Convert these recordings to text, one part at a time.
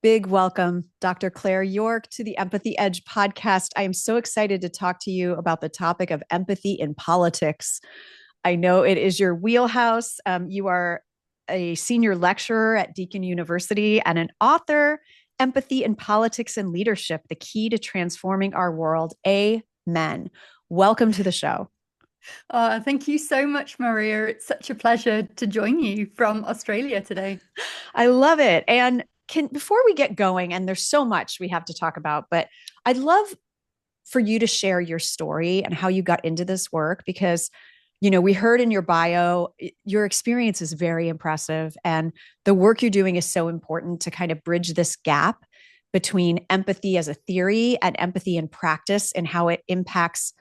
Big welcome, Dr. Claire Yorke, to the Empathy Edge podcast. I am so excited to talk to you about the topic of empathy in politics. I know it is your wheelhouse. You are a senior lecturer at Deakin University and an author, Empathy in Politics and Leadership, the Key to Transforming Our World. Amen. Welcome to the show. Thank you so much, Maria. It's such a pleasure to join you from Australia today. I love it. And before we get going, and there's so much we have to talk about, but I'd love for you to share your story and how you got into this work, because we heard in your bio, your experience is very impressive, and the work you're doing is so important to kind of bridge this gap between empathy as a theory and empathy in practice, and how it impacts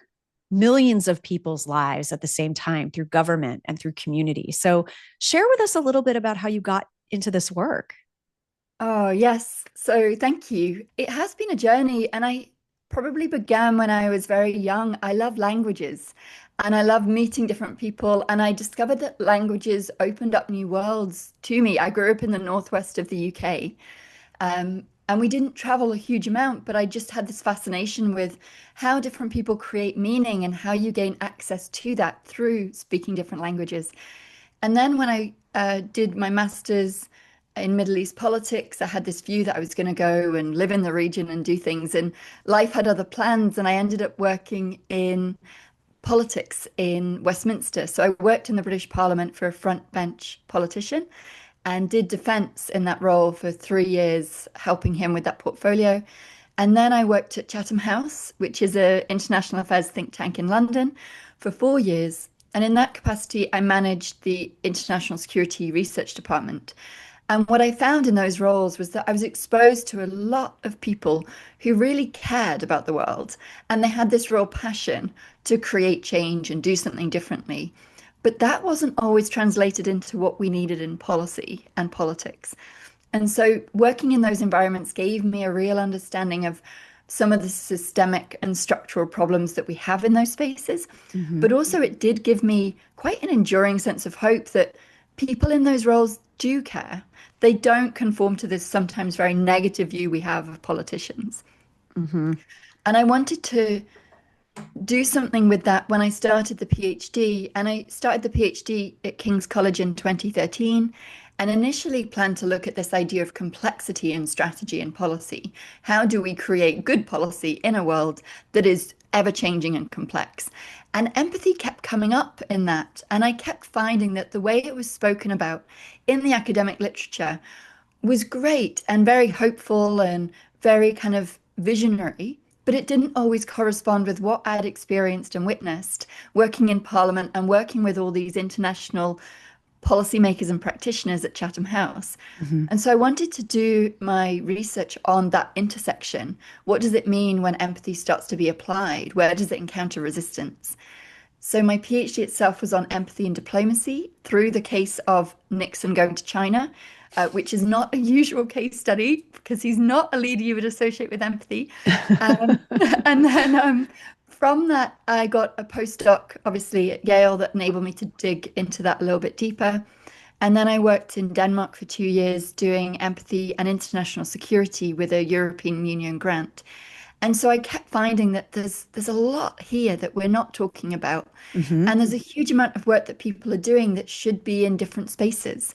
millions of people's lives at the same time through government and through community. So share with us a little bit about how you got into this work. Oh, yes. So thank you. It has been a journey, and I probably began when I was very young. I love languages and I love meeting different people. And I discovered that languages opened up new worlds to me. I grew up in the northwest of the UK. And we didn't travel a huge amount, but I just had this fascination with how different people create meaning and how you gain access to that through speaking different languages. And then when I did my master's in Middle East politics, I had this view that I was going to go and live in the region and do things. And life had other plans. And I ended up working in politics in Westminster. So I worked in the British Parliament for a front bench politician and did defence in that role for 3 years, helping him with that portfolio. And then I worked at Chatham House, which is an international affairs think tank in London, for 4 years. And in that capacity, I managed the International Security Research Department. And what I found in those roles was that I was exposed to a lot of people who really cared about the world, and they had this real passion to create change and do something differently. But that wasn't always translated into what we needed in policy and politics. And so working in those environments gave me a real understanding of some of the systemic and structural problems that we have in those spaces. Mm-hmm. But also, it did give me quite an enduring sense of hope that people in those roles do care. They don't conform to this sometimes very negative view we have of politicians. Mm-hmm. And I wanted to do something with that when I started the PhD. And I started the PhD at King's College in 2013, and initially planned to look at this idea of complexity in strategy and policy. How do we create good policy in a world that is ever changing and complex? And empathy kept coming up in that. And I kept finding that the way it was spoken about in the academic literature was great and very hopeful and very kind of visionary, but it didn't always correspond with what I had experienced and witnessed working in Parliament and working with all these international policymakers and practitioners at Chatham House. Mm-hmm. And so I wanted to do my research on that intersection. What does it mean when empathy starts to be applied? Where does it encounter resistance? So my PhD itself was on empathy and diplomacy through the case of Nixon going to China, which is not a usual case study because he's not a leader you would associate with empathy. Um, and then from that, I got a postdoc, obviously at Yale, that enabled me to dig into that a little bit deeper. And then I worked in Denmark for 2 years doing empathy and international security with a European Union grant. And so I kept finding that there's a lot here that we're not talking about. Mm-hmm. And there's a huge amount of work that people are doing that should be in different spaces.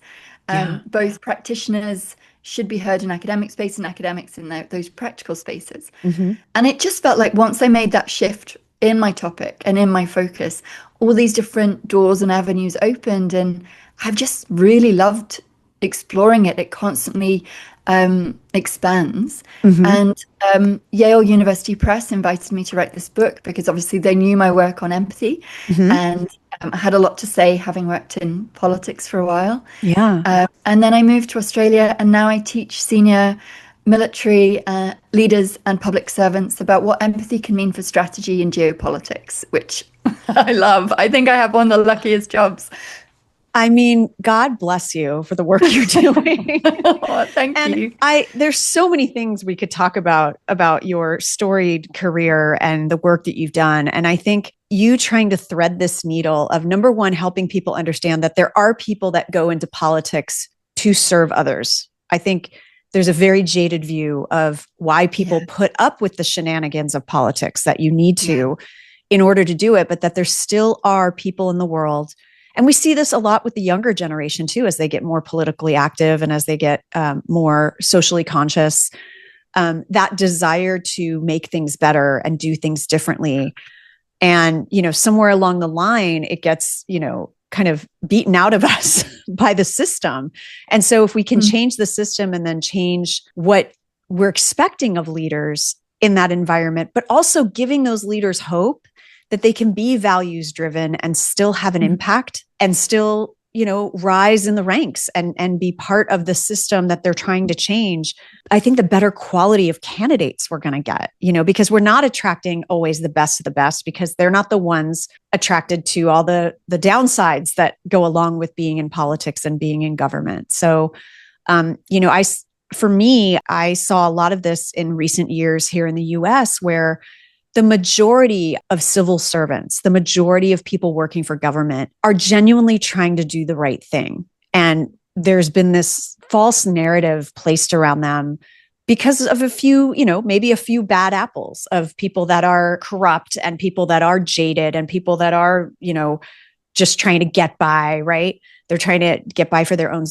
Yeah. Both practitioners should be heard in academic space and academics in those practical spaces. Mm-hmm. And it just felt like once I made that shift in my topic and in my focus, all these different doors and avenues opened. And I've just really loved exploring it. It constantly expands. Mm-hmm. And Yale University Press invited me to write this book because obviously they knew my work on empathy. Mm-hmm. And I had a lot to say, having worked in politics for a while. Yeah. And then I moved to Australia, and now I teach senior military leaders and public servants about what empathy can mean for strategy and geopolitics, which I love. I think I have one of the luckiest jobs. I mean, God bless you for the work you're doing. Oh, thank you. There's so many things we could talk about your storied career and the work that you've done. And I think you trying to thread this needle of, number one, helping people understand that there are people that go into politics to serve others. I think there's a very jaded view of why people put up with the shenanigans of politics, that you need to in order to do it, but that there still are people in the world. And we see this a lot with the younger generation too, as they get more politically active and as they get more socially conscious, that desire to make things better and do things differently. And, somewhere along the line, it gets, kind of beaten out of us by the system. And so if we can change the system and then change what we're expecting of leaders in that environment, but also giving those leaders hope that they can be values driven and still have an impact and still, rise in the ranks and be part of the system that they're trying to change, I think the better quality of candidates we're going to get, because we're not attracting always the best of the best, because they're not the ones attracted to all the downsides that go along with being in politics and being in government. So, for me, I saw a lot of this in recent years here in the US, where the majority of civil servants, the majority of people working for government are genuinely trying to do the right thing. And there's been this false narrative placed around them because of a few, maybe a few bad apples of people that are corrupt and people that are jaded and people that are, just trying to get by, right? They're trying to get by for their own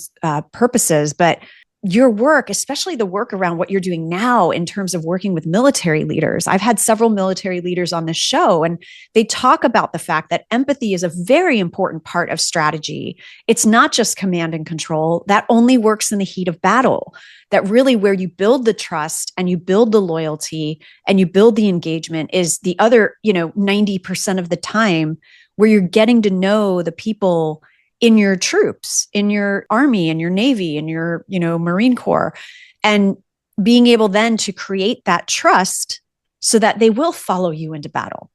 purposes. But your work, especially the work around what you're doing now in terms of working with military leaders. I've had several military leaders on this show, and they talk about the fact that empathy is a very important part of strategy. It's not just command and control. That only works in the heat of battle. That really where you build the trust and you build the loyalty and you build the engagement is the other, 90% of the time, where you're getting to know the people in your troops, in your Army, in your Navy, in your, Marine Corps, and being able then to create that trust so that they will follow you into battle,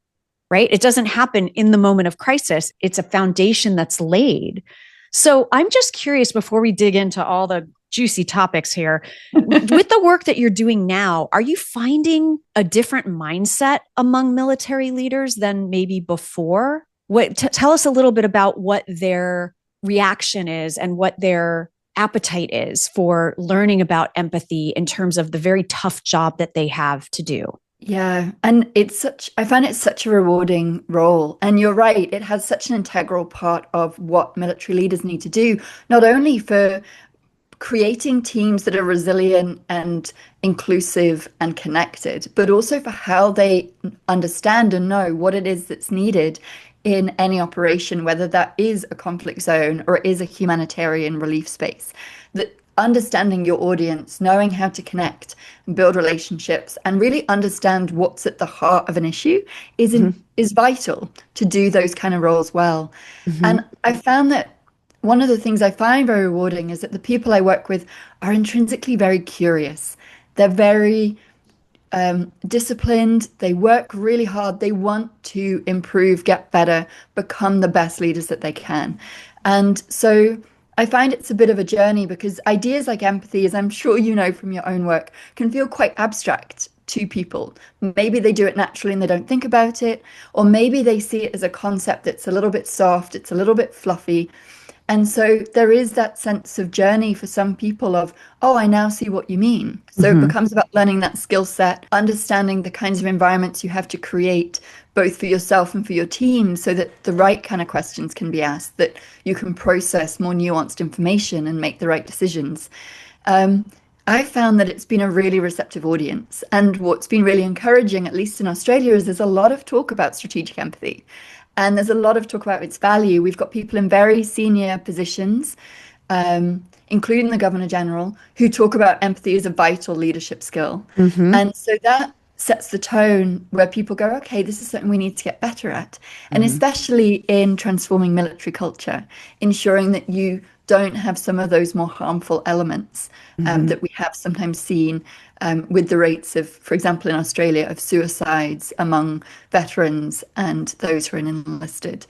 right? It doesn't happen in the moment of crisis. It's a foundation that's laid. So I'm just curious, before we dig into all the juicy topics here, with the work that you're doing now, are you finding a different mindset among military leaders than maybe before? Tell us a little bit about what their reaction is and what their appetite is for learning about empathy in terms of the very tough job that they have to do. Yeah, and I find it such a rewarding role. And you're right, it has such an integral part of what military leaders need to do, not only for creating teams that are resilient and inclusive and connected, but also for how they understand and know what it is that's needed in any operation, whether that is a conflict zone or is a humanitarian relief space. That understanding your audience, knowing how to connect and build relationships and really understand what's at the heart of an issue is vital to do those kind of roles well. And I found that one of the things I find very rewarding is that the people I work with are intrinsically very curious. They're very disciplined. They work really hard. They want to improve, get better, become the best leaders that they can. And so I find it's a bit of a journey, because ideas like empathy, as I'm sure you know from your own work, can feel quite abstract to people. Maybe they do it naturally and they don't think about it, or maybe they see it as a concept that's a little bit soft, it's a little bit fluffy. And so there is that sense of journey for some people of, oh, I now see what you mean. So it becomes about learning that skill set, understanding the kinds of environments you have to create, both for yourself and for your team, so that the right kind of questions can be asked, that you can process more nuanced information and make the right decisions. I found that it's been a really receptive audience. And what's been really encouraging, at least in Australia, is there's a lot of talk about strategic empathy. And there's a lot of talk about its value. We've got people in very senior positions, including the Governor General, who talk about empathy as a vital leadership skill. And so that sets the tone where people go, okay, this is something we need to get better at. And especially in transforming military culture, ensuring that you don't have some of those more harmful elements that we have sometimes seen with the rates of, for example, in Australia, of suicides among veterans and those who are enlisted.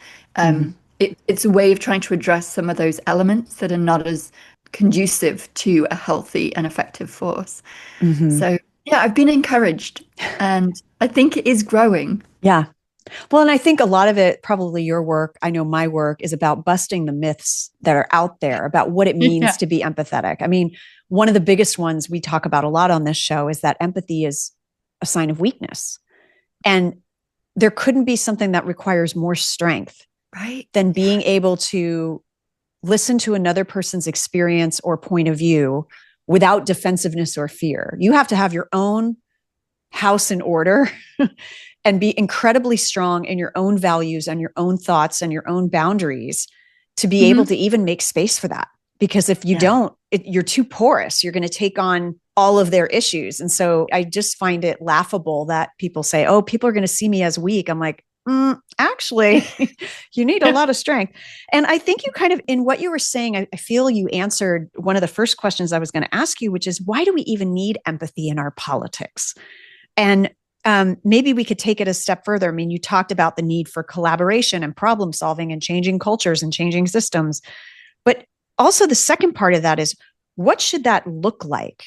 It's a way of trying to address some of those elements that are not as conducive to a healthy and effective force. So, yeah, I've been encouraged, and I think it is growing. Yeah. Well, and I think a lot of it, probably your work, I know my work, is about busting the myths that are out there about what it means to be empathetic. I mean, one of the biggest ones we talk about a lot on this show is that empathy is a sign of weakness. And there couldn't be something that requires more strength than being able to listen to another person's experience or point of view without defensiveness or fear. You have to have your own house in order and be incredibly strong in your own values and your own thoughts and your own boundaries to be able to even make space for that. Because if you don't, you're too porous. You're going to take on all of their issues. And so I just find it laughable that people say, oh, people are going to see me as weak. I'm like, actually, you need a lot of strength. And I think you kind of, in what you were saying, I feel you answered one of the first questions I was going to ask you, which is, why do we even need empathy in our politics? And maybe we could take it a step further. I mean, you talked about the need for collaboration and problem solving and changing cultures and changing systems. But also the second part of that is, what should that look like,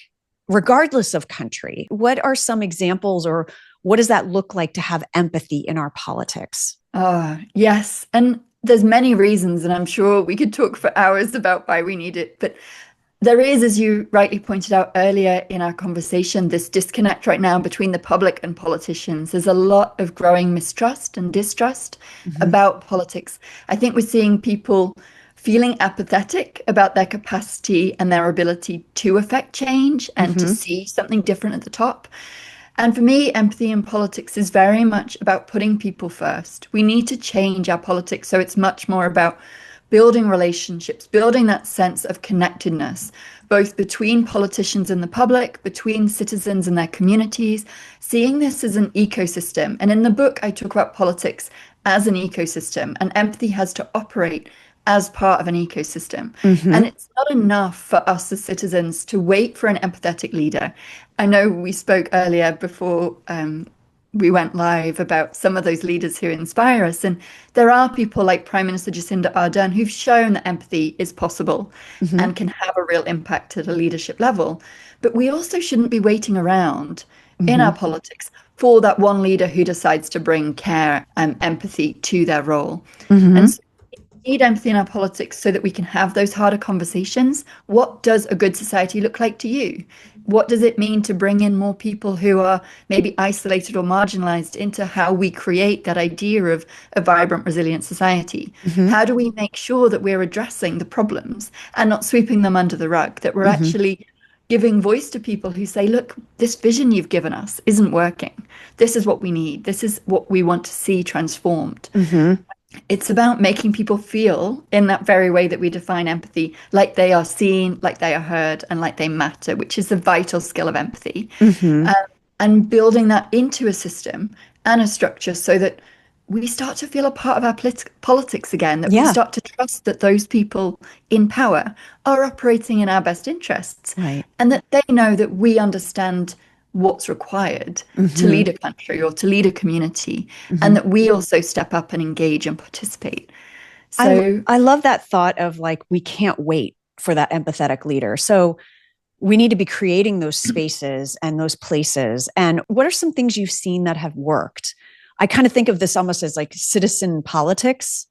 regardless of country? What are some examples, or what does that look like to have empathy in our politics? Yes. And there's many reasons, and I'm sure we could talk for hours about why we need it. But there is, as you rightly pointed out earlier in our conversation, this disconnect right now between the public and politicians. There's a lot of growing mistrust and distrust about politics. I think we're seeing people feeling apathetic about their capacity and their ability to affect change and to see something different at the top. And for me, empathy in politics is very much about putting people first. We need to change our politics so it's much more about building relationships, building that sense of connectedness, both between politicians and the public, between citizens and their communities, seeing this as an ecosystem. And in the book, I talk about politics as an ecosystem, and empathy has to operate as part of an ecosystem. And it's not enough for us as citizens to wait for an empathetic leader. I know we spoke earlier before we went live about some of those leaders who inspire us. And there are people like Prime Minister Jacinda Ardern who've shown that empathy is possible and can have a real impact at a leadership level. But we also shouldn't be waiting around in our politics for that one leader who decides to bring care and empathy to their role. And so we need empathy in our politics so that we can have those harder conversations. What does a good society look like to you? What does it mean to bring in more people who are maybe isolated or marginalized into how we create that idea of a vibrant, resilient society? How do we make sure that we're addressing the problems and not sweeping them under the rug, that we're actually giving voice to people who say, look, this vision you've given us isn't working. This is what we need. This is what we want to see transformed. It's about making people feel, in that very way that we define empathy, like they are seen, like they are heard, and like they matter, which is the vital skill of empathy. And building that into a system and a structure so that we start to feel a part of our politics again, that we start to trust that those people in power are operating in our best interests, and that they know that we understand what's required to lead a country or to lead a community, and that we also step up and engage and participate. So I love that thought of like, we can't wait for that empathetic leader. So we need to be creating those spaces and those places. And what are some things you've seen that have worked? I kind of think of this almost as like citizen politics.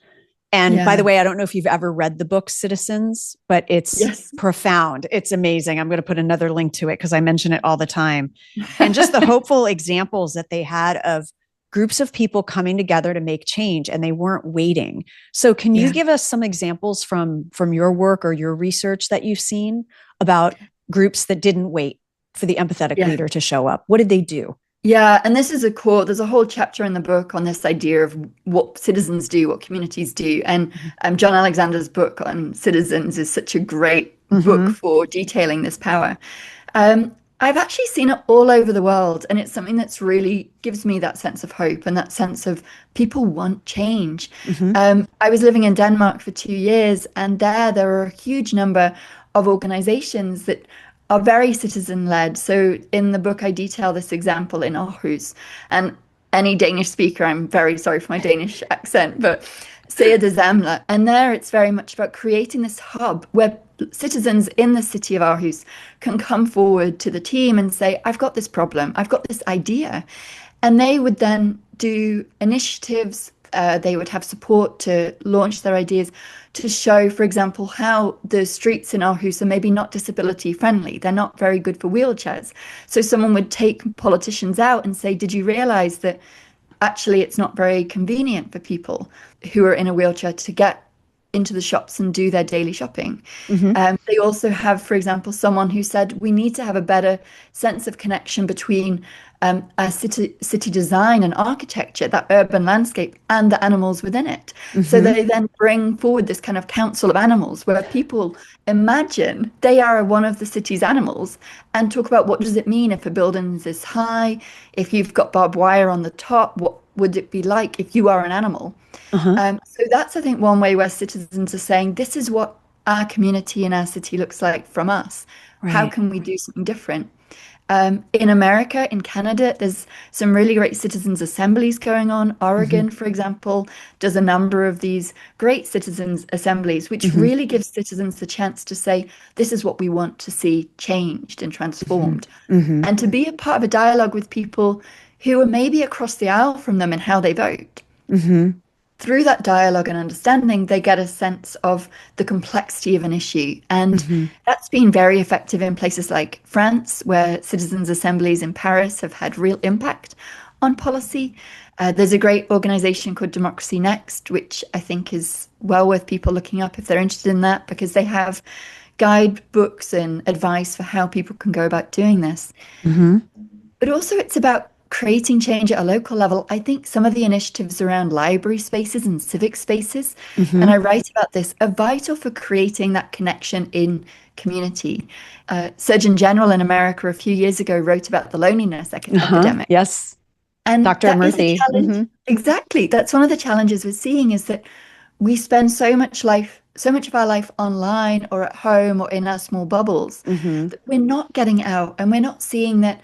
And by the way, I don't know if you've ever read the book Citizens, but it's profound. It's amazing. I'm going to put another link to it because I mention it all the time. And just the hopeful examples that they had of groups of people coming together to make change, and they weren't waiting. So can you give us some examples from your work or your research that you've seen about groups that didn't wait for the empathetic leader to show up? What did they do? Yeah, and this is a core. There's a whole chapter in the book on this idea of what citizens do, what communities do. And John Alexander's book on citizens is such a great book for detailing this power. I've actually seen it all over the world, and it's something that's really gives me that sense of hope and that sense of people want change. I was living in Denmark for 2 years, and there are a huge number of organizations that are very citizen-led. So in the book, I detail this example in Aarhus. And any Danish speaker, I'm very sorry for my Danish accent, but Sager de Zamler. And there it's very much about creating this hub where citizens in the city of Aarhus can come forward to the team and say, I've got this problem, I've got this idea. And they would then do initiatives, They would have support to launch their ideas, to show, for example, how the streets in Aarhus are maybe not disability friendly. They're not very good for wheelchairs. So someone would take politicians out and say, did you realize that actually it's not very convenient for people who are in a wheelchair to get into the shops and do their daily shopping? Mm-hmm. They also have, for example, someone who said we need to have a better sense of connection between our city design and architecture, that urban landscape, and the animals within it. So Mm-hmm. they then bring forward this kind of council of animals where people imagine they are one of the city's animals and talk about what does it mean if a building is this high, if you've got barbed wire on the top, what would it be like if you are an animal? Uh-huh. So that's, I think, one way where citizens are saying, this is what our community in our city looks like from us. How Right. can we do something different? In America, in Canada, there's some really great citizens' assemblies going on. Mm-hmm. Oregon, for example, does a number of these great citizens' assemblies, which Mm-hmm. really gives citizens the chance to say, this is what we want to see changed and Mm-hmm. transformed. Mm-hmm. And to be a part of a dialogue with people who are maybe across the aisle from them in how they vote. Mm-hmm. Through that dialogue and understanding, they get a sense of the complexity of an issue. And Mm-hmm. that's been very effective in places like France, where citizens' assemblies in Paris have had real impact on policy. There's a great organization called Democracy Next, which I think is well worth people looking up if they're interested in that, because they have guidebooks and advice for how people can go about doing this. Mm-hmm. But also, it's about creating change at a local level. I think some of the initiatives around library spaces and civic spaces, and Mm-hmm. I write about this, are vital for creating that connection in community. Surgeon General in America a few years ago wrote about the loneliness Uh-huh. epidemic. Yes. And Dr. that is a Murthy. challenge. Mm-hmm. Exactly. That's one of the challenges we're seeing, is that we spend so much of our life online or at home or in our small bubbles, Mm-hmm. that we're not getting out, and we're not seeing that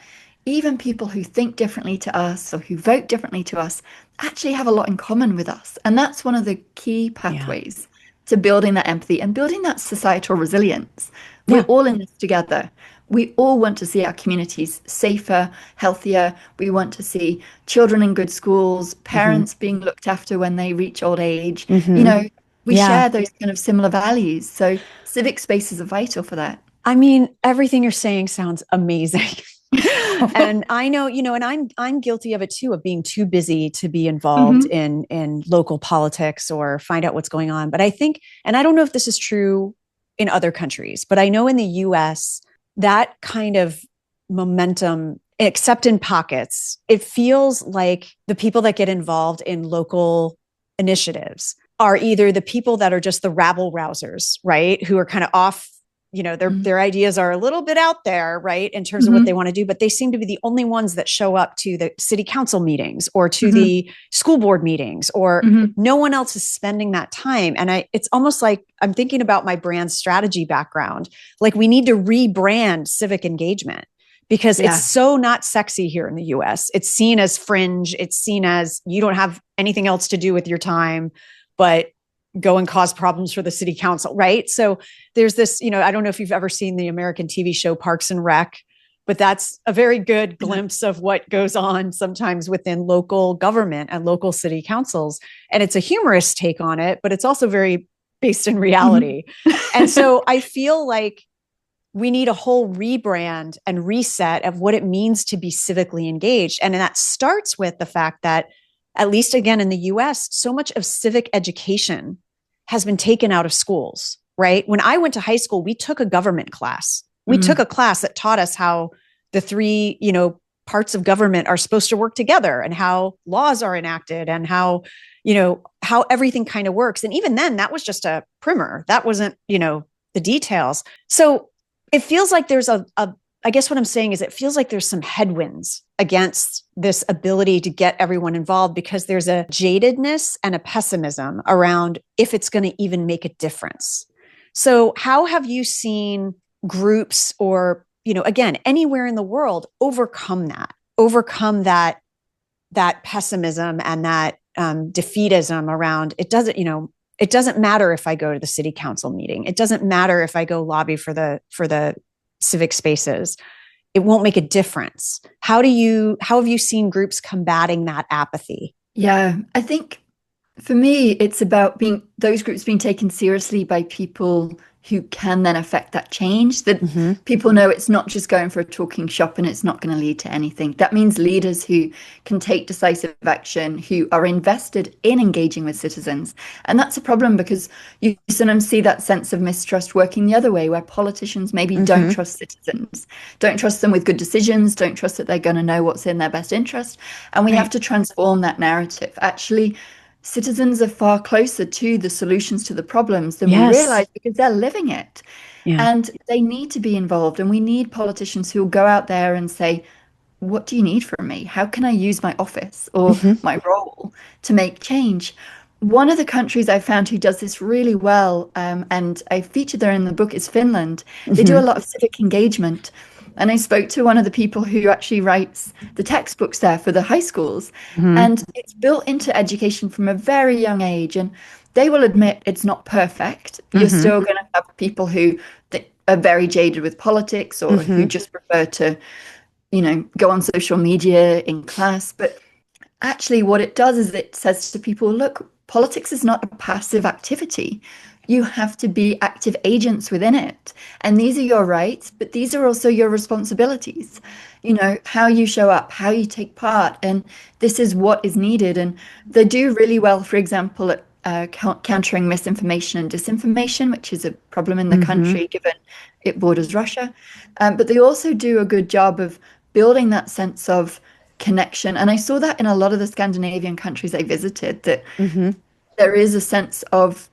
even people who think differently to us or who vote differently to us actually have a lot in common with us. And that's one of the key Yeah. pathways to building that empathy and building that societal resilience. We're Yeah. all in this together. We all want to see our communities safer, healthier. We want to see children in good schools, Mm-hmm. parents being looked after when they reach old age. You Mm-hmm. know, we Yeah. share those kind of similar values. So civic spaces are vital for that. I mean, everything you're saying sounds amazing. And I know, and I'm guilty of it too, of being too busy to be involved Hmm. in local politics or find out what's going on. But I think, and I don't know if this is true in other countries, but I know in the US, that kind of momentum, except in pockets, it feels like the people that get involved in local initiatives are either the people that are just the rabble rousers, right? Who are kind of off, their ideas are a little bit out there, right, in terms of what they Hmm. want to do, but they seem to be the only ones that show up to the city council meetings or to Hmm. the school board meetings, or Hmm. no one else is spending that time. And it's almost like I'm thinking about my brand strategy background. Like, we need to rebrand civic engagement, because it's Yeah. so not sexy here in the US. It's seen as fringe. It's seen as you don't have anything else to do with your time but go and cause problems for the city council, right? So there's this, I don't know if you've ever seen the American TV show Parks and Rec, but that's a very good glimpse of what goes on sometimes within local government and local city councils. And it's a humorous take on it, but it's also very based in reality. And so I feel like we need a whole rebrand and reset of what it means to be civically engaged. And that starts with the fact that, at least again in the US, so much of civic education has been taken out of schools, right? When I went to high school, we took a government class. We took a class that taught us how the three, parts of government are supposed to work together, and how laws are enacted, and how everything kind of works. And even then, that was just a primer. That wasn't, the details. So it feels like there's I guess what I'm saying is, it feels like there's some headwinds against this ability to get everyone involved, because there's a jadedness and a pessimism around if it's going to even make a difference. So how have you seen groups, or, again, anywhere in the world, overcome that pessimism and that defeatism around it doesn't matter if I go to the city council meeting. It doesn't matter if I go lobby for the civic spaces. It won't make a difference. How have you seen groups combating that apathy? Yeah, I think For me, it's about being those groups being taken seriously by people who can then affect that change. That Hmm. people know it's not just going for a talking shop and it's not going to lead to anything. That means leaders who can take decisive action, who are invested in engaging with citizens. And that's a problem because you sometimes see that sense of mistrust working the other way, where politicians maybe don't Hmm. trust citizens, don't trust them with good decisions, don't trust that they're going to know what's in their best interest. And we have Right. to transform that narrative. Actually, citizens are far closer to the solutions to the problems than we Yes. realize because they're living it. Yeah. And they need to be involved. And we need politicians who will go out there and say, what do you need from me? How can I use my office or Hmm. my role to make change? One of the countries I found who does this really well, and I featured there in the book, is Finland. They do a Hmm. lot of civic engagement. And I spoke to one of the people who actually writes the textbooks there for the high schools. Hmm. And it's built into education from a very young age. And they will admit it's not perfect. You're Hmm. still going to have people who are very jaded with politics or who Hmm. just prefer to, go on social media in class. But actually, what it does is it says to people, look, politics is not a passive activity. You have to be active agents within it. And these are your rights, but these are also your responsibilities. How you show up, how you take part, and this is what is needed. And they do really well, for example, at countering misinformation and disinformation, which is a problem in the Hmm. country given it borders Russia. But they also do a good job of building that sense of connection. And I saw that in a lot of the Scandinavian countries I visited, that Hmm. there is a sense of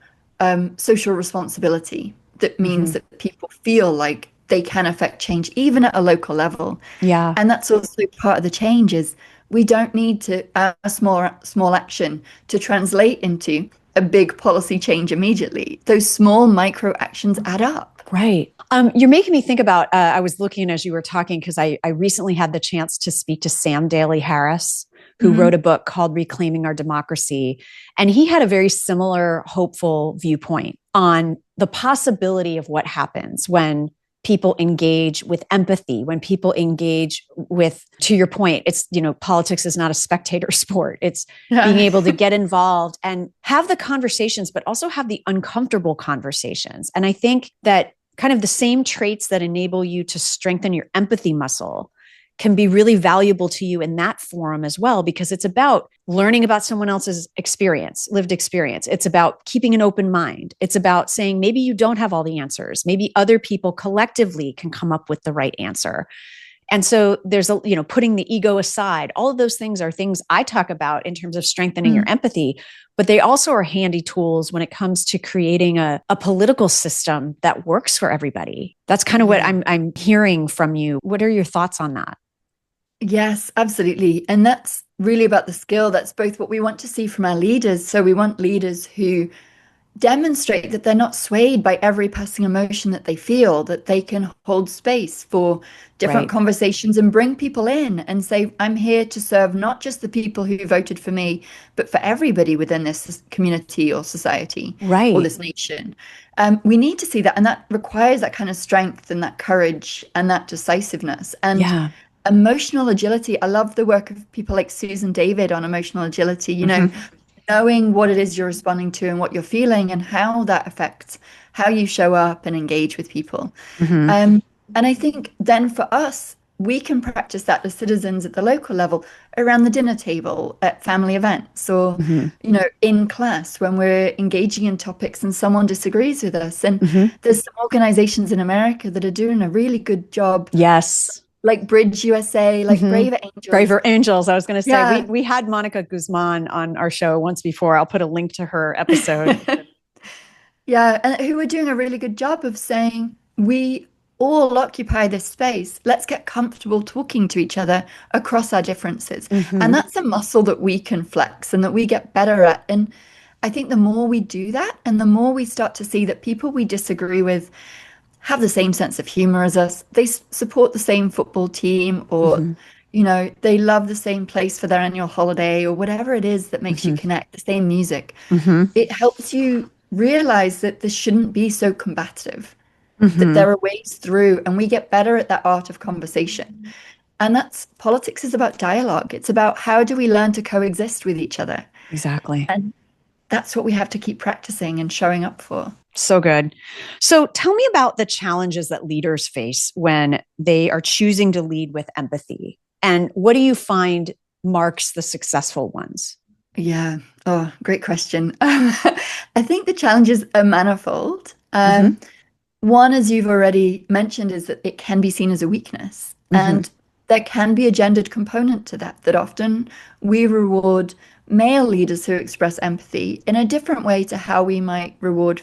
social responsibility that means Hmm. that people feel like they can affect change, even at a local level. Yeah. And that's also part of the change is we don't need to a small action to translate into a big policy change immediately. Those small micro actions add up. Right. You're making me think about, I was looking as you were talking because I recently had the chance to speak to Sam Daly Harris, who wrote Hmm. a book called Reclaiming Our Democracy. And he had a very similar hopeful viewpoint on the possibility of what happens when people engage with empathy, when people engage with, to your point, it's, politics is not a spectator sport. It's being Yeah. able to get involved and have the conversations, but also have the uncomfortable conversations. And I think that kind of the same traits that enable you to strengthen your empathy muscle can be really valuable to you in that forum as well, because it's about learning about someone else's experience, lived experience. It's about keeping an open mind. It's about saying maybe you don't have all the answers. Maybe other people collectively can come up with the right answer. And so there's putting the ego aside. All of those things are things I talk about in terms of strengthening your Mm. empathy, but they also are handy tools when it comes to creating a political system that works for everybody. That's kind of what Yeah. I'm hearing from you. What are your thoughts on that? Yes, absolutely. And that's really about the skill. That's both what we want to see from our leaders. So we want leaders who demonstrate that they're not swayed by every passing emotion that they feel, that they can hold space for different Right. conversations and bring people in and say, I'm here to serve not just the people who voted for me, but for everybody within this community or society or Right. this nation. We need to see that. And that requires that kind of strength and that courage and that decisiveness. And Yeah. emotional agility. I love the work of people like Susan David on emotional agility. Hmm. Knowing what it is you're responding to and what you're feeling and how that affects how you show up and engage with people. Hmm. Um, and I think then for us, we can practice that as citizens at the local level around the dinner table at family events or, Hmm. in class when we're engaging in topics and someone disagrees with us. And Hmm. there's some organizations in America that are doing a really good job, Yes. like Bridge USA, like Hmm. Braver Angels. Braver Angels. I was going to say we Yeah. we had Monica Guzman on our show once before. I'll put a link to her episode. Yeah, and who are doing a really good job of saying, we all occupy this space. Let's get comfortable talking to each other across our differences. And Hmm. that's a muscle that we can flex and that we get better at. And I think the more we do that, and the more we start to see that people we disagree with have the same sense of humor as us, they support the same football team, or, Hmm. they love the same place for their annual holiday, or whatever it is that makes you Hmm. connect, the same music, Hmm. it helps you realize that this shouldn't be so combative, that Hmm. there are ways through, and we get better at that art of conversation. And that's politics is about dialogue. It's about how do we learn to coexist with each other. Exactly. And that's what we have to keep practicing and showing up for. So good. So tell me about the challenges that leaders face when they are choosing to lead with empathy. And what do you find marks the successful ones? Yeah. Oh, great question. I think the challenges are manifold. Mm-hmm. One, as you've already mentioned, is that it can be seen as a weakness. Mm-hmm. And there can be a gendered component to that, that often we reward male leaders who express empathy in a different way to how we might reward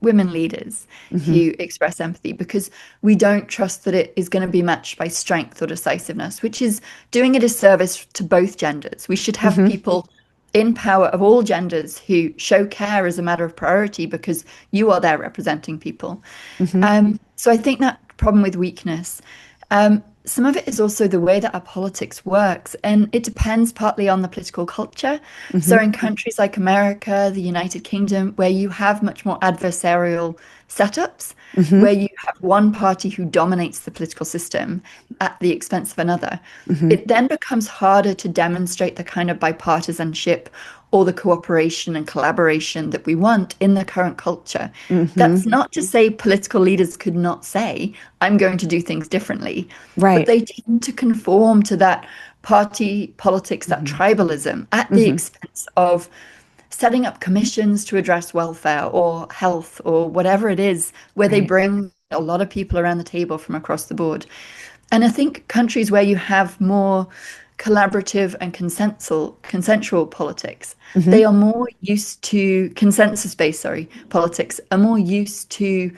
women leaders Mm-hmm. who express empathy because we don't trust that it is going to be matched by strength or decisiveness, which is doing a disservice to both genders. We should have Mm-hmm. people in power of all genders who show care as a matter of priority because you are there representing people. Mm-hmm. So I think that problem with weakness. Some of it is also the way that our politics works, and it depends partly on the political culture. So, Mm-hmm. in countries like America, the United Kingdom, where you have much more adversarial setups, Mm-hmm. where you have one party who dominates the political system at the expense of another, Mm-hmm. it then becomes harder to demonstrate the kind of bipartisanship or the cooperation and collaboration that we want in the current culture. Mm-hmm. That's not to say political leaders could not say, I'm going to do things differently, but Right. they tend to conform to that party politics, that Mm-hmm. tribalism, at the Mm-hmm. expense of setting up commissions to address welfare or health or whatever it is, where they Right. bring a lot of people around the table from across the board. And I think countries where you have more collaborative and consensual politics, Mm-hmm. they are more used to consensus-based, sorry, politics, are more used to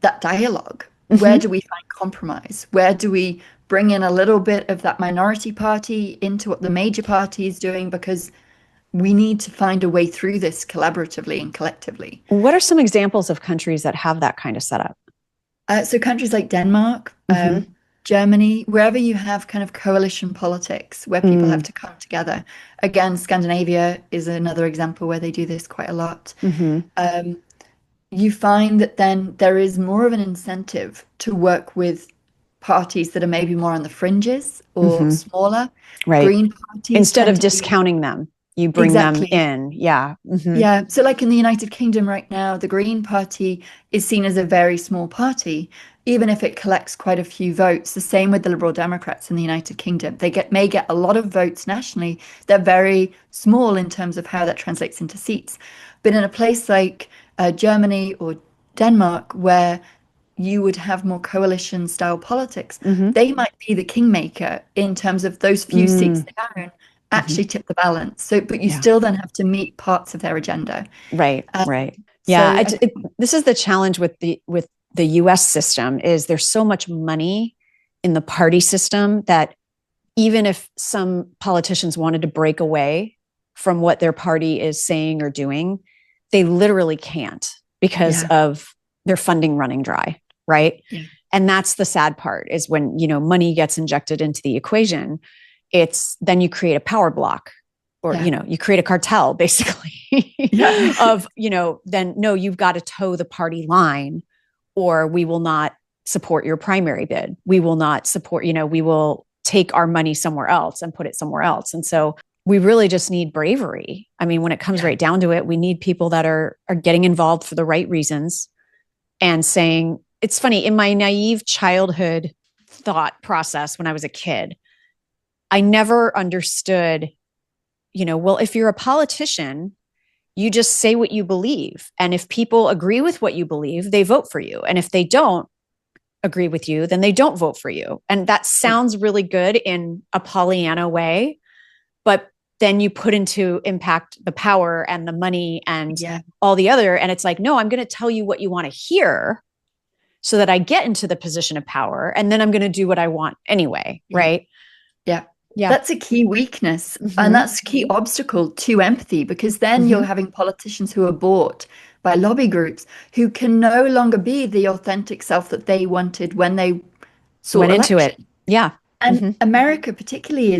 that dialogue. Where Mm-hmm. do we find compromise? Where do we bring in a little bit of that minority party into what the major party is doing? Because we need to find a way through this collaboratively and collectively. What are some examples of countries that have that kind of setup? So countries like Denmark, Mm-hmm. Germany, wherever you have kind of coalition politics where people have to come together. Again, Scandinavia is another example where they do this quite a lot. Mm-hmm. Um, you find that then there is more of an incentive to work with parties that are maybe more on the fringes or Mm-hmm. smaller. Right. Green parties Instead tend of to be discounting them, you bring them exactly. in. Yeah. Mm-hmm. Yeah, so like in the United Kingdom right now, the Green Party is seen as a very small party, even if it collects quite a few votes. The same with the Liberal Democrats in the United Kingdom. They may get a lot of votes nationally. They're very small in terms of how that translates into seats. But in a place like Germany or Denmark, where you would have more coalition style politics, Mm-hmm. they might be the kingmaker in terms of those few seats they own Mm-hmm. actually tip the balance. So, but you Yeah. still then have to meet parts of their agenda. Right. Um, Right. so Yeah. I think, This is the challenge with the U.S. system is there's so much money in the party system that even if some politicians wanted to break away from what their party is saying or doing, they literally can't because yeah, of their funding running dry, right? yeah, And that's the sad part is when, money gets injected into the equation, it's then you create a power block or, yeah, you create a cartel basically yeah, of, then no, you've got to toe the party line or we will not support your primary bid. We will not support, we will take our money somewhere else and put it somewhere else. And so we really just need bravery. I mean, when it comes yeah, right down to it, we need people that are getting involved for the right reasons and saying, it's funny, in my naive childhood thought process when I was a kid, I never understood, well, if you're a politician, you just say what you believe. And if people agree with what you believe, they vote for you. And if they don't agree with you, then they don't vote for you. And that yeah, sounds really good in a Pollyanna way, but then you put into impact the power and the money and yeah, all the other. And it's like, no, I'm going to tell you what you want to hear so that I get into the position of power. And then I'm going to do what I want anyway. yeah, Right. yeah. Yeah. That's a key weakness, and Mm-hmm. that's a key obstacle to empathy because then Mm-hmm. you're having politicians who are bought by lobby groups who can no longer be the authentic self that they wanted when they Went sought into it. election. Yeah. And Mm-hmm. America particularly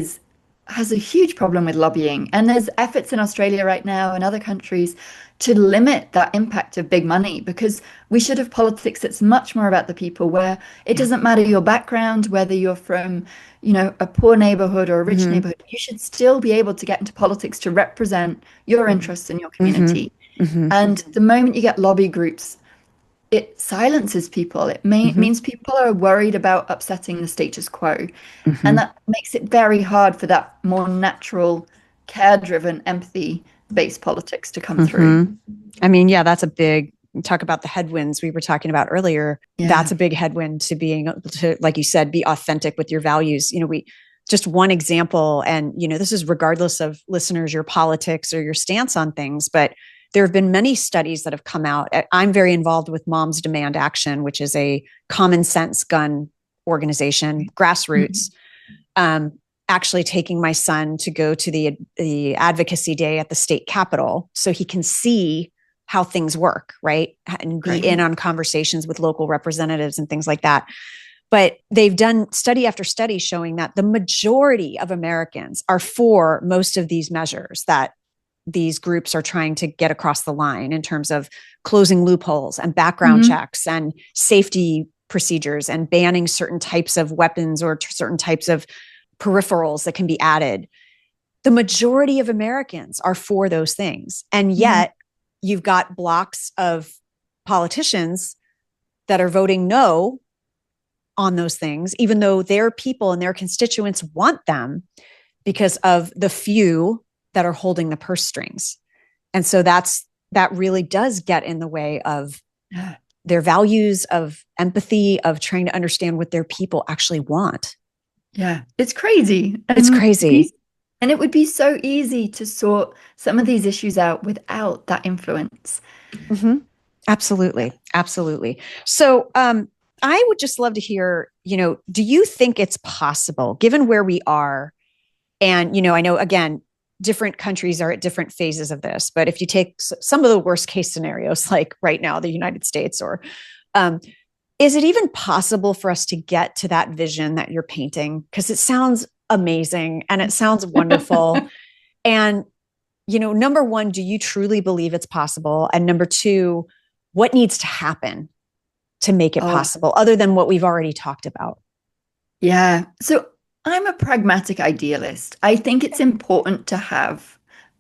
has a huge problem with lobbying. And there's efforts in Australia right now and other countries to limit that impact of big money, because we should have politics that's much more about the people, where it Yeah. doesn't matter your background, whether you're from, a poor neighborhood or a rich Hmm. neighborhood. You should still be able to get into politics to represent your interests in your Hmm. community. Hmm. And the moment you get lobby groups, it silences people. It Hmm. means people are worried about upsetting the status quo. And Hmm. that makes it very hard for that more natural, care-driven, empathy-based politics to come through. Hmm. I mean, yeah, that's a big talk about the headwinds we were talking about earlier. Yeah. That's a big headwind to being able to, like you said, be authentic with your values. We just one example, and this is regardless of listeners, your politics or your stance on things, but there have been many studies that have come out. I'm very involved with Moms Demand Action, which is a common sense gun organization, grassroots. Um, Actually taking my son to go to the advocacy day at the state capitol so he can see how things work, right? And be in Great. on conversations with local representatives and things like that. But they've done study after study showing that the majority of Americans are for most of these measures that these groups are trying to get across the line in terms of closing loopholes and background Hmm. checks and safety procedures and banning certain types of weapons or certain types of peripherals that can be added. The majority of Americans are for those things. And Yeah. yet you've got blocks of politicians that are voting no on those things, even though their people and their constituents want them because of the few that are holding the purse strings. And so that really does get in the way of their values, of empathy, of trying to understand what their people actually want. Yeah, it's crazy. It's crazy. And it would be so easy to sort some of these issues out without that influence. Mm-hmm. Absolutely. Absolutely. So, I would just love to hear, do you think it's possible, given where we are? And, I know, again, different countries are at different phases of this, but if you take some of the worst case scenarios, like right now, the United States, or um, is it even possible for us to get to that vision that you're painting? Because it sounds amazing and it sounds wonderful. And, number one, do you truly believe it's possible? And number two, what needs to happen to make it Oh, possible, other than what we've already talked about? yeah. So I'm a pragmatic idealist. I think it's important to have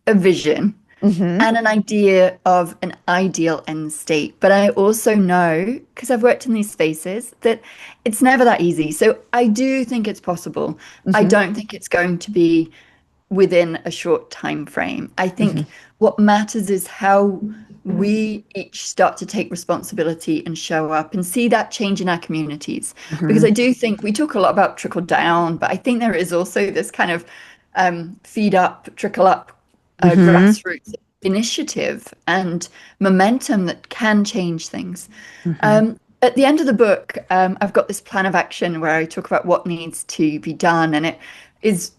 a vision Mm-hmm. and an idea of an ideal end state. But I also know, because I've worked in these spaces, that it's never that easy. So I do think it's possible. I Mm-hmm. don't think it's going to be within a short time frame. I Mm-hmm. think what matters is how we each start to take responsibility and show up and see that change in our communities. Because I Mm-hmm. do think we talk a lot about trickle down, but I think there is also this kind of feed up, trickle up, Mm-hmm. grassroots initiative and momentum that can change things. Mm-hmm. At the end of the book, I've got this plan of action where I talk about what needs to be done, and it is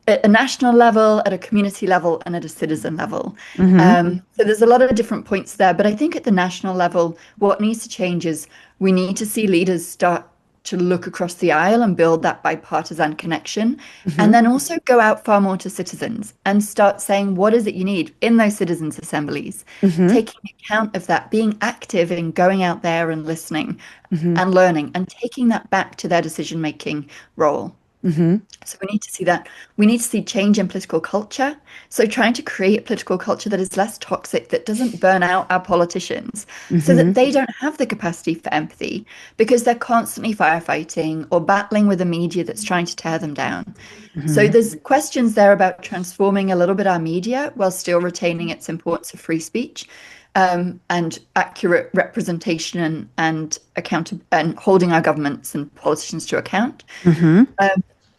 at a national level, at a community level, and at a citizen level. Mm-hmm. So there's a lot of different points there. But I think at the national level, what needs to change is we need to see leaders start to look across the aisle and build that bipartisan connection. And Mm-hmm. then also go out far more to citizens and start saying, what is it you need in those citizens' assemblies? Mm-hmm. Taking account of that, being active in going out there and listening Mm-hmm. and learning and taking that back to their decision-making role. Mm-hmm. So we need to see that. We need to see change in political culture. So trying to create a political culture that is less toxic, that doesn't burn out our politicians, so that Mm-hmm. they don't have the capacity for empathy because they're constantly firefighting or battling with a media that's trying to tear them down. So Mm-hmm. there's questions there about transforming a little bit our media while still retaining its importance of free speech. And accurate representation and account and holding our governments and politicians to account. Mm-hmm.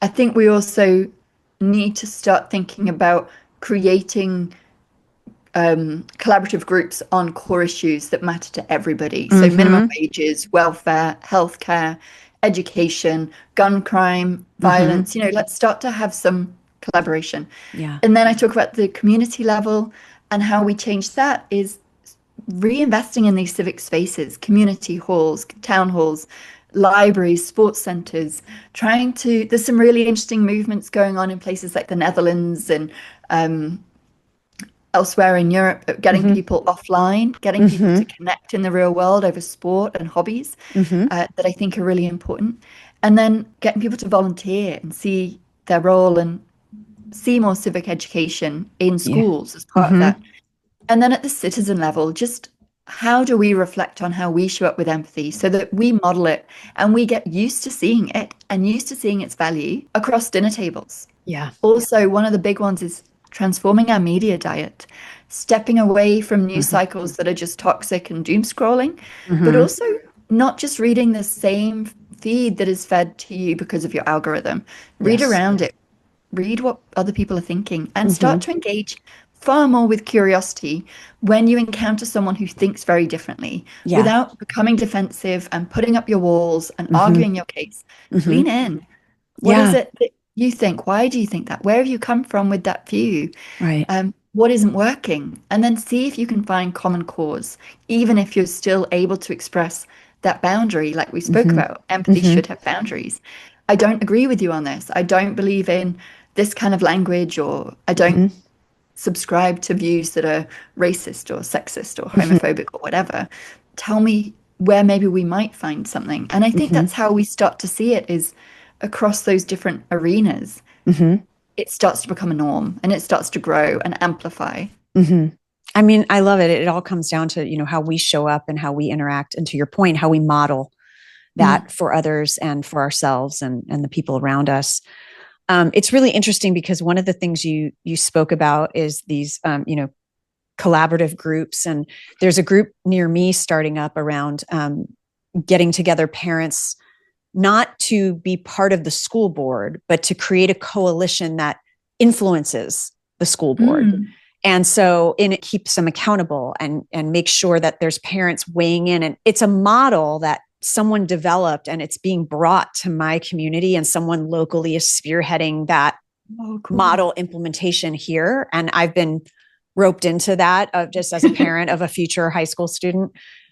I think we also need to start thinking about creating collaborative groups on core issues that matter to everybody. So minimum Mm-hmm. wages, welfare, healthcare, education, gun crime, Mm-hmm. violence. Let's start to have some collaboration. Yeah. And then I talk about the community level, and how we change that is reinvesting in these civic spaces, community halls, town halls, libraries, sports centres, there's some really interesting movements going on in places like the Netherlands and elsewhere in Europe, getting Mm-hmm. people offline, getting people to Mm-hmm. connect in the real world over sport and hobbies Mm-hmm. that I think are really important. And then getting people to volunteer and see their role and see more civic education in Yeah. schools as part of Mm-hmm. that. And then at the citizen level, just how do we reflect on how we show up with empathy so that we model it and we get used to seeing it and used to seeing its value across dinner tables? Yeah. Also, one of the big ones is transforming our media diet, stepping away from news Mm-hmm. cycles that are just toxic and doom scrolling, but Mm-hmm. also not just reading the same feed that is fed to you because of your algorithm. Read Yes. around it, read what other people are thinking, and Mm-hmm. start to engage far more with curiosity when you encounter someone who thinks very differently Yeah. without becoming defensive and putting up your walls and Mm-hmm. arguing your case. Mm-hmm. Lean in. What is Yeah. it that you think? Why do you think that? Where have you come from with that view? Right. What isn't working? And then see if you can find common cause, even if you're still able to express that boundary, like we spoke Mm-hmm. about. Empathy Mm-hmm. should have boundaries. I don't agree with you on this. I don't believe in this kind of language, or I don't Mm-hmm. subscribe to views that are racist or sexist or Mm-hmm. homophobic or whatever. Tell me where maybe we might find something. And I think Mm-hmm. that's how we start to see it is across those different arenas. Mm-hmm. It starts to become a norm and it starts to grow and amplify. Mm-hmm. I mean, I love it. It all comes down to, how we show up and how we interact. And to your point, how we model Mm, that for others and for ourselves and the people around us. It's really interesting because one of the things you spoke about is these, collaborative groups. And there's a group near me starting up around getting together parents, not to be part of the school board, but to create a coalition that influences the school board. mm, And so, and it keeps them accountable and make sure that there's parents weighing in. And it's a model that someone developed and it's being brought to my community, and someone locally is spearheading that oh, cool. model implementation here. And I've been roped into that just as a parent of a future high school student.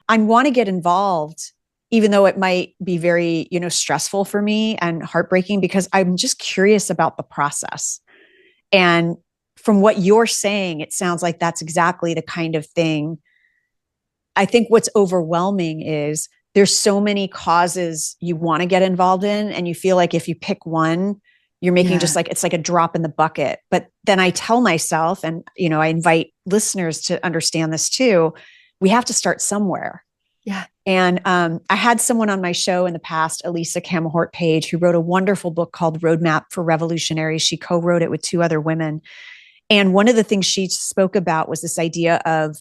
I want to get involved, even though it might be very, stressful for me and heartbreaking, because I'm just curious about the process. And from what you're saying, it sounds like that's exactly the kind of thing. I think what's overwhelming is there's so many causes you want to get involved in, and you feel like if you pick one, you're making just Yeah. like it's like a drop in the bucket. But then I tell myself, and I invite listeners to understand this too, we have to start somewhere. Yeah. And I had someone on my show in the past, Elisa Camahort Page, who wrote a wonderful book called Roadmap for Revolutionaries. She co-wrote it with two other women. And one of the things she spoke about was this idea of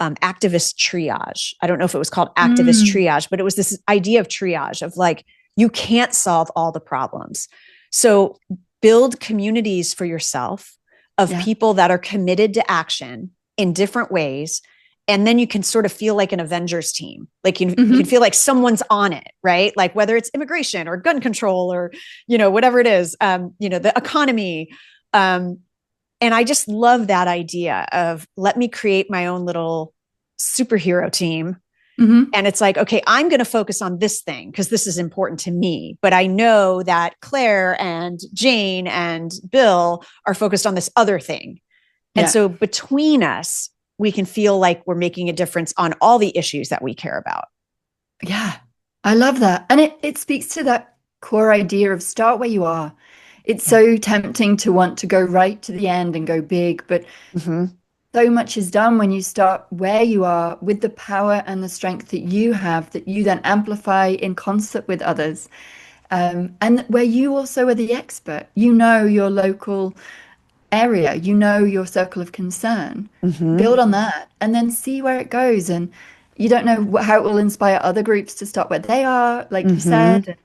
activist triage. I don't know if it was called activist Mm, triage, but it was this idea of triage of like, you can't solve all the problems. So build communities for yourself of yeah. people that are committed to action in different ways. And then you can sort of feel like an Avengers team. Like you can Hmm. feel like someone's on it, right? Like whether it's immigration or gun control or, whatever it is, the economy. And I just love that idea of let me create my own little superhero team. Hmm. And it's like, okay, I'm going to focus on this thing because this is important to me. But I know that Claire and Jane and Bill are focused on this other thing. And Yeah. so between us, we can feel like we're making a difference on all the issues that we care about. Yeah. I love that. And it speaks to that core idea of start where you are. It's Yeah. so tempting to want to go right to the end and go big, but Mm-hmm. so much is done when you start where you are with the power and the strength that you have that you then amplify in concert with others. And where you also are the expert, you know your local area, you know your circle of concern. Mm-hmm. Build on that and then see where it goes. And you don't know how it will inspire other groups to start where they are, like you Mm-hmm. said.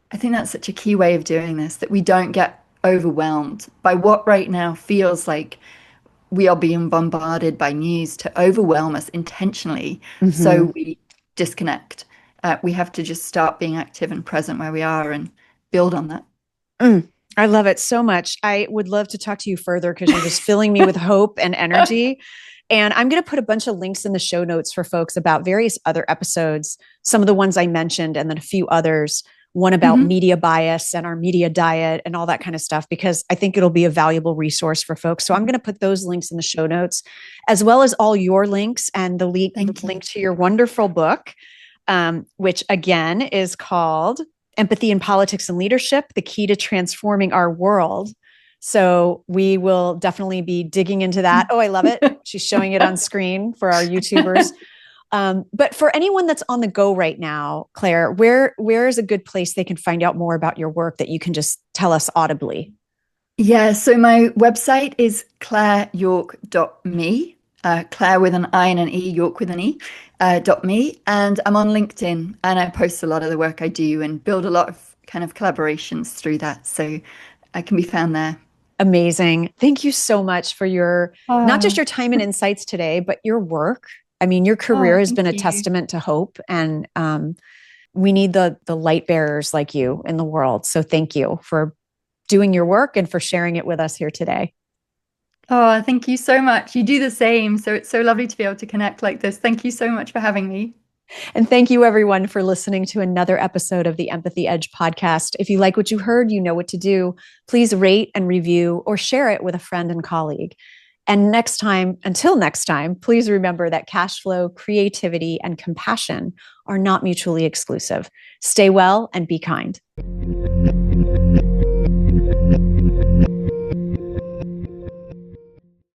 I think that's such a key way of doing this, that we don't get overwhelmed by what right now feels like we are being bombarded by news to overwhelm us intentionally. So Mm-hmm. we disconnect. We have to just start being active and present where we are and build on that. Mm, I love it so much. I would love to talk to you further because you're just filling me with hope and energy. And I'm going to put a bunch of links in the show notes for folks about various other episodes, some of the ones I mentioned, and then a few others one about Hmm. media bias and our media diet and all that kind of stuff, because I think it'll be a valuable resource for folks. So I'm going to put those links in the show notes, as well as all your links and the Thank you. link to your wonderful book, which again is called Empathy in Politics and Leadership, The Key to Transforming Our World. So we will definitely be digging into that. Oh, I love it. She's showing it on screen for our YouTubers. But for anyone that's on the go right now, Claire, where is a good place they can find out more about your work that you can just tell us audibly? Yeah, so my website is claireyorke.me, Claire with an I and an E, Yorke with an E, .me. And I'm on LinkedIn and I post a lot of the work I do and build a lot of kind of collaborations through that. So I can be found there. Amazing. Thank you so much for your, not just Oh, your time and insights today, but your work. I mean, your career has thank been a you. testament to hope, and we need the light bearers like you in the world. So thank you for doing your work and for sharing it with us here today. Oh, thank you so much. You do the same. So it's so lovely to be able to connect like this. Thank you so much for having me. And thank you, everyone, for listening to another episode of the Empathy Edge podcast. If you like what you heard, you know what to do. Please rate and review or share it with a friend and colleague. And until next time, please remember that cash flow, creativity, and compassion are not mutually exclusive. Stay well and be kind.